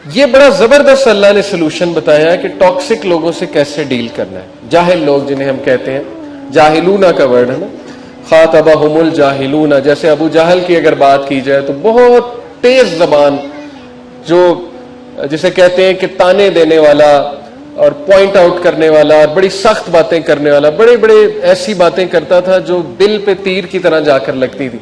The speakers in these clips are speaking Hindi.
ये बड़ा जबरदस्त अल्लाह ने सोल्यूशन बताया है कि टॉक्सिक लोगों से कैसे डील करना है। जाहिल लोग जिन्हें हम कहते हैं, जाहिलूना का वर्ड है ना, खातबहुमुल जाहिलूना। जैसे अबू जहल की अगर बात की जाए तो बहुत तेज जबान, जो जिसे कहते हैं कि ताने देने वाला और पॉइंट आउट करने वाला और बड़ी सख्त बातें करने वाला, बड़े बड़े ऐसी बातें करता था जो दिल पे तीर की तरह जाकर लगती थी।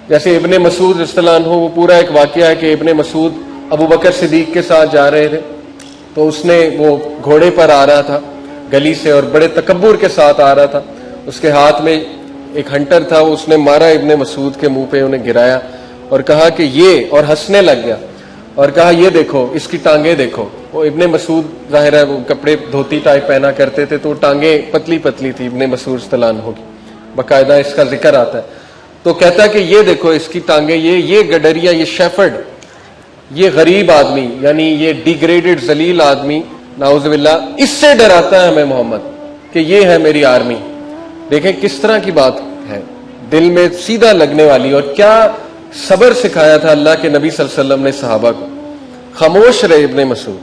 जैसे इब्ने मसूद रज़ियल्लाहु अन्हु, वो पूरा एक वाकया है कि इब्ने मसूद अबू बकर सिद्दीक के साथ जा रहे थे, तो उसने वो घोड़े पर आ रहा था गली से और बड़े तकब्बुर के साथ आ रहा था। उसके हाथ में एक हंटर था, वो उसने मारा इब्ने मसूद के मुंह पे, उन्हें गिराया और कहा कि ये, और हंसने लग गया और कहा ये देखो इसकी टांगे देखो। वो इब्ने मसूद जाहिर है वो कपड़े धोती टाइप पहना करते थे, तो टांगे पतली पतली थी इब्ने मसूद रज़ियल्लाहु अन्हु की, बाकायदा इसका जिक्र आता है। तो कहता है कि ये देखो इसकी टांगे, ये गडरिया, ये शेफर्ड, ये गरीब आदमी, यानी ये डिग्रेडेड जलील आदमी, नाउज़ुबिल्लाह, इससे डराता है हमें मोहम्मद कि ये है मेरी आर्मी। देखें किस तरह की बात है, दिल में सीधा लगने वाली। और क्या सब्र सिखाया था अल्लाह के नबी सल्लल्लाहु अलैहि वसल्लम ने सहाबा को। खामोश रहे इब्ने मसूद,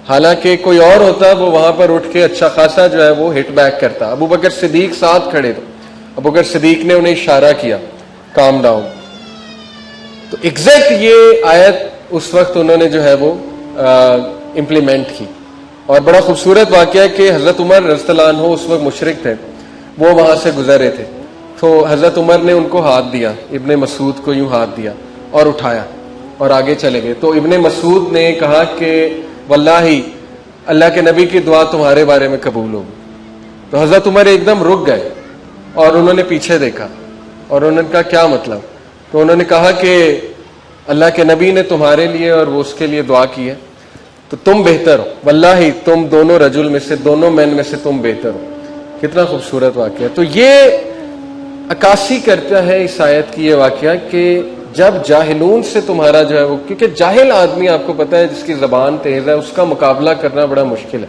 हालांकि कोई और होता वो वहां पर उठ के अच्छा खासा जो है वो हिट बैक करता। अबू बकर सिद्दीक साथ खड़े थे, अबू बकर सिद्दीक ने उन्हें इशारा किया काम डाउन। तो एग्जैक्ट ये आयत उस वक्त उन्होंने जो है वो इम्प्लीमेंट की। और बड़ा खूबसूरत वाकया है कि हजरत उमर रज़ियल्लाहु अन्हु उस वक्त मुशरिक थे, वो वहां से गुजरे थे, तो हजरत उमर ने उनको हाथ दिया, इब्ने मसूद को यूं हाथ दिया और उठाया और आगे चले गए। तो इब्ने मसूद ने कहा कि वल्लाही अल्लाह के नबी की दुआ तुम्हारे बारे में कबूल होगी। तो हजरत उमर एकदम रुक गए और उन्होंने पीछे देखा और उन्होंने कहा क्या मतलब? तो उन्होंने कहा कि अल्लाह के नबी ने तुम्हारे लिए और वो उसके लिए दुआ की है, तो तुम बेहतर हो, वल्लाही तुम दोनों रजुल में से, दोनों मैन में से तुम बेहतर हो। कितना खूबसूरत वाकया। तो ये अक्कासी करता है इस आयत की ये वाकया कि जब जाहिलून से तुम्हारा जो है वो, क्योंकि जाहिल आदमी आपको पता है जिसकी जबान तेज है, उसका मुकाबला करना बड़ा मुश्किल है।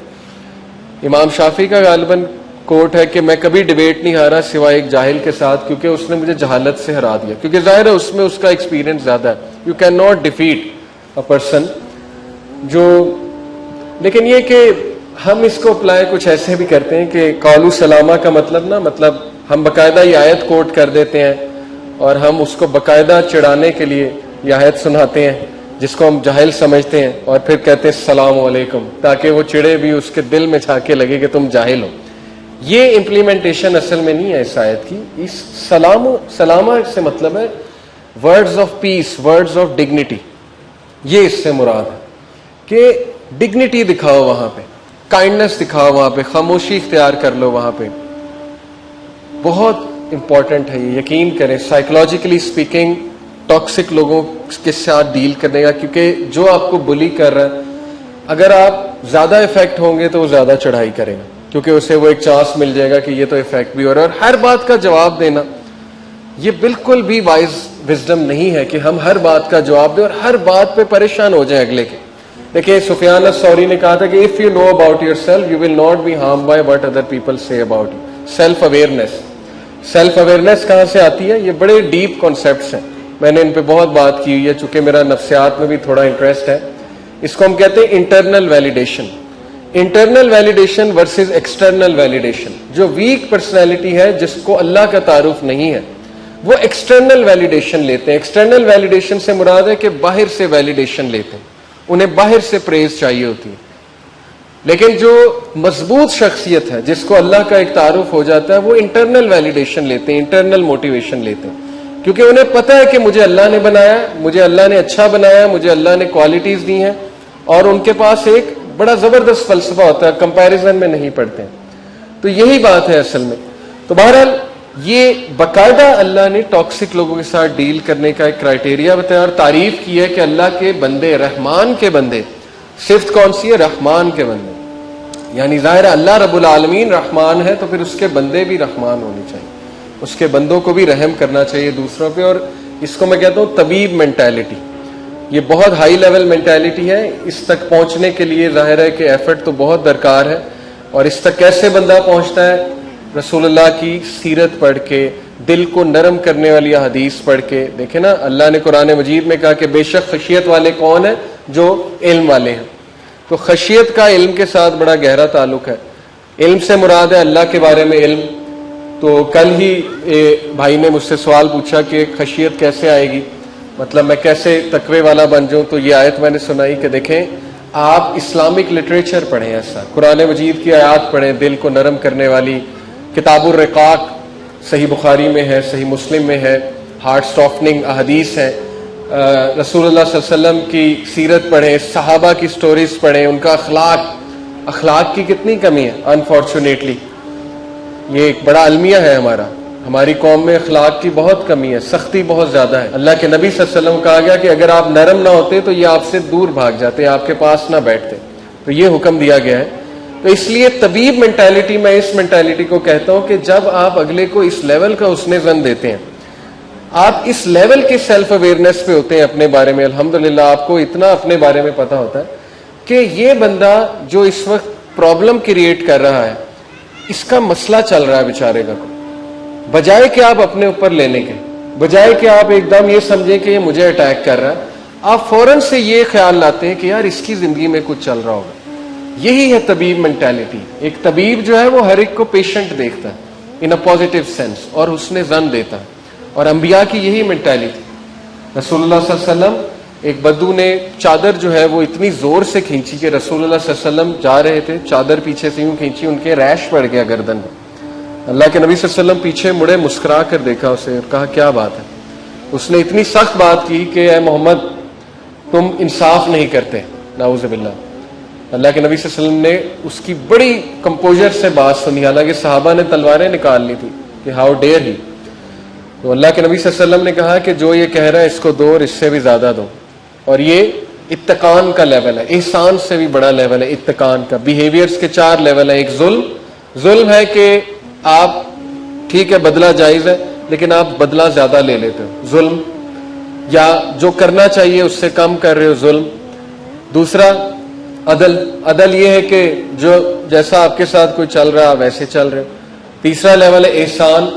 इमाम शाफी का गालिबन कोट है कि मैं कभी डिबेट नहीं हारा सिवाय एक जाहिल के साथ, क्योंकि उसने मुझे जहालत से हरा दिया, क्योंकि जाहिर है उसमें उसका एक्सपीरियंस ज्यादा है। You can not defeat a person जो, लेकिन ये कि हम इसको अप्लाई कुछ ऐसे भी करते हैं कि कालू सलामा का मतलब ना, मतलब हम बकायदा ये आयत कोट कर देते हैं और हम उसको बकायदा चिढ़ाने के लिए ये आयत सुनाते हैं जिसको हम जाहिल समझते हैं, और फिर कहते हैं सलाम अलैकुम, ताकि वो चिड़े भी उसके दिल में झाके लगे कि तुम जाहिल हो। ये इम्प्लीमेंटेशन असल में नहीं है इस आयत की। इस सलामा से मतलब है words of peace, words of dignity, ये इससे मुराद है कि डिग्निटी दिखाओ वहां पे, काइंडनेस दिखाओ वहां पे, खामोशी इख्तियार कर लो वहां पे। बहुत इंपॉर्टेंट है ये, यकीन करें, साइकोलॉजिकली स्पीकिंग टॉक्सिक लोगों के साथ डील करने का, क्योंकि जो आपको बुली कर रहा है, अगर आप ज्यादा इफेक्ट होंगे तो वो ज्यादा चढ़ाई करेगा, क्योंकि उसे वो एक चांस मिल जाएगा कि ये तो इफेक्ट भी हो रहा है। और हर बात का जवाब देना ये बिल्कुल भी वाइज विजडम नहीं है कि हम हर बात का जवाब दें और हर बात पे परेशान हो जाए अगले के। देखिए सुफियान अस-सौरी ने कहा था कि if you know about yourself you will not be harmed by what other people say about you. Self awareness, self awareness कहां से आती है? ये बड़े डीप कॉन्सेप्ट्स हैं, मैंने इन पे बहुत बात की हुई है, चूंकि मेरा नफ्सियात में भी थोड़ा इंटरेस्ट है। इसको हम कहते हैं internal validation. Internal validation versus external validation. जो वीक पर्सनैलिटी है, जिसको अल्लाह का तारुफ नहीं है, वो एक्सटर्नल वैलिडेशन लेते हैं। एक्सटर्नल वैलिडेशन से मुराद है कि बाहर से वैलिडेशन लेते हैं, उन्हें बाहर से प्रेज चाहिए होती है। लेकिन जो मजबूत शख्सियत है, जिसको अल्लाह का एक तारुफ हो जाता है, वो इंटरनल वैलिडेशन लेते हैं, इंटरनल मोटिवेशन लेते हैं, क्योंकि उन्हें पता है कि मुझे अल्लाह ने बनाया, मुझे अल्लाह ने अच्छा बनाया, मुझे अल्लाह ने क्वालिटीज दी हैं, और उनके पास एक बड़ा जबरदस्त फलसफा होता है, कंपैरिजन में नहीं पड़ते हैं। तो यही बात है असल में। तो बहरहाल ये बाकायदा अल्लाह ने टॉक्सिक लोगों के साथ डील करने का एक क्राइटेरिया बताया और तारीफ की है कि अल्लाह के बंदे, रहमान के बंदे, सिर्फ कौन सी है? रहमान के बंदे। यानी जाहिर अल्लाह रब्बुल आलमीन रहमान है, तो फिर उसके बंदे भी रहमान होने चाहिए, उसके बंदों को भी रहम करना चाहिए दूसरों पे। और इसको मैं कहता हूँ तबीब मेंटालिटी। ये बहुत हाई लेवल मेंटालिटी है। इस तक पहुंचने के लिए जाहिर है कि एफर्ट तो बहुत दरकार है। और इस तक कैसे बंदा पहुंचता है? रसूलुल्लाह की सीरत पढ़ के, दिल को नरम करने वाली हदीस पढ़ के। देखे ना, अल्लाह ने कुरान मजीद में कहा कि बेशक खशियत वाले कौन है? जो इल्म वाले हैं। तो खशियत का इल्म के साथ बड़ा गहरा ताल्लुक है। इल्म से मुराद है अल्लाह के बारे में इल्म। तो कल ही भाई ने मुझसे सवाल पूछा कि खशियत कैसे आएगी, मतलब मैं कैसे तकवे वाला बन जाऊं। तो ये आयत मैंने सुनाई कि देखें, आप इस्लामिक लिटरेचर पढ़ें, ऐसा कुरान मजीद की आयत पढ़ें, दिल को नरम करने वाली। किताबुर रिकाक सही बुखारी में है, सही मुस्लिम में है, हार्ट सॉफ्टनिंग अहदीस है। रसूलुल्लाह सल्लल्लाहु अलैहि वसल्लम की सीरत पढ़ें, सहाबा की स्टोरीज पढ़ें, उनका अखलाक की कितनी कमी है अनफॉर्चुनेटली। ये एक बड़ा अलमिया है हमारी कौम में अखलाक की बहुत कमी है, सख्ती बहुत ज्यादा है। अल्लाह के नबी सल्लल्लाहु अलैहि वसल्लम कहा गया कि अगर आप नरम ना होते तो ये आपसे दूर भाग जाते, आपके पास ना बैठते। तो ये हुक्म दिया गया है। तो इसलिए तबीब मेंटालिटी, मैं इस मेंटालिटी को कहता हूं कि जब आप अगले को इस लेवल का हुस्ने ज़न देते हैं, आप इस लेवल के सेल्फ अवेयरनेस पे होते हैं अपने बारे में, अल्हम्दुलिल्लाह आपको इतना अपने बारे में पता होता है कि ये बंदा जो इस वक्त प्रॉब्लम क्रिएट कर रहा है, इसका मसला चल रहा है बेचारे का, बजाय कि आप अपने ऊपर लेने के, बजाय कि आप एकदम ये समझें कि ये मुझे अटैक कर रहा है, आप फौरन से ये ख्याल लाते हैं कि यार इसकी जिंदगी में कुछ चल रहा होगा। यही है तबीब मेंटालिटी। एक तबीब जो है वो हर एक को पेशेंट देखता है इन अ पॉजिटिव सेंस और उसने जन देता है। और अंबिया की यही मेंटालिटी। रसूलुल्लाह सल्लल्लाहु अलैहि वसल्लम, एक बद्दू ने चादर जो है वो इतनी जोर से खींची कि रसूलुल्लाह सल्लल्लाहु अलैहि वसल्लम जा रहे थे, चादर पीछे से यूं खींची, उनके रैश पड़ गया गर्दन में। अल्लाह के नबी सल्लल्लाहु अलैहि वसल्लम पीछे मुड़े, मुस्कुरा कर देखा उसे और कहा क्या बात है। उसने इतनी सख्त बात की कि ए मोहम्मद तुम इंसाफ नहीं करते, नाउज़ुबिल्लाह। अल्लाह के नबी सल्लल्लाहु अलैहि वसल्लम ने उसकी बड़ी कंपोजर से बात सुनी, हालांकि सहाबा ने तलवारें निकाल ली थी कि हाउ डेयर ही। तो अल्लाह के नबी सल्लल्लाहु अलैहि वसल्लम ने कहा कि जो ये कह रहा है इसको दो और इससे भी ज्यादा दो। और ये इत्तकान का लेवल है, एहसान से भी बड़ा लेवल है इत्तकान का। बिहेवियर्स के 4 लेवल है। एक जुल्म है कि आप ठीक है बदला जायज है लेकिन आप बदला ज्यादा ले लेते हो, जुल्म, या जो करना चाहिए उससे कम कर रहे हो, जुल्म। दूसरा अदल ये है कि जो जैसा आपके साथ कोई चल रहा है वैसे चल रहे हो। तीसरा लेवल है एहसान,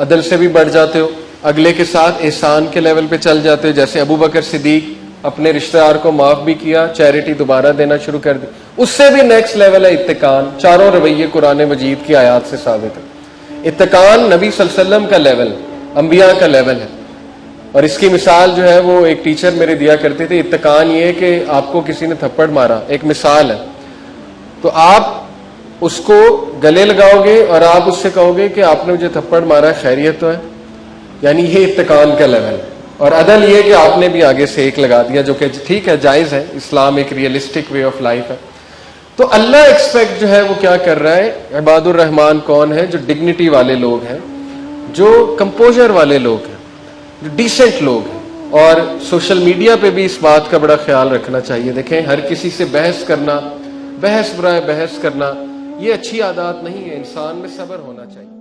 अदल से भी बढ़ जाते हो, अगले के साथ एहसान के लेवल पे चल जाते हो। जैसे अबू बकर सिद्दीक अपने रिश्तेदार को माफ भी किया, चैरिटी दोबारा देना शुरू कर दी। उससे भी नेक्स्ट लेवल है इत्तकान। चारों रवैये कुरान मजीद की आयत से साबित है। इत्तकान नबी सल्लल्लाहु अलैहि वसल्लम का लेवल, अंबिया का लेवल है। और इसकी मिसाल जो है वो एक टीचर मेरे दिया करते थे। इत्तकान ये है कि आपको किसी ने थप्पड़ मारा, एक मिसाल है, तो आप उसको गले लगाओगे और आप उससे कहोगे कि आपने मुझे थप्पड़ मारा, खैरियत तो है, यानी ये इत्तकान का लेवल है। और अदल ये कि आपने भी आगे से एक लगा दिया, जो कि ठीक है, जायज है, इस्लाम एक रियलिस्टिक वे ऑफ लाइफ है। तो अल्लाह एक्सपेक्ट जो है वो क्या कर रहा है, इबादुर रहमान कौन है, जो डिग्निटी वाले लोग हैं, जो कंपोजर वाले लोग हैं, जो डिसेंट लोग हैं। और सोशल मीडिया पे भी इस बात का बड़ा ख्याल रखना चाहिए। देखें, हर किसी से बहस करना, बहस बुराए बहस करना, ये अच्छी आदत नहीं है। इंसान में सब्र होना चाहिए।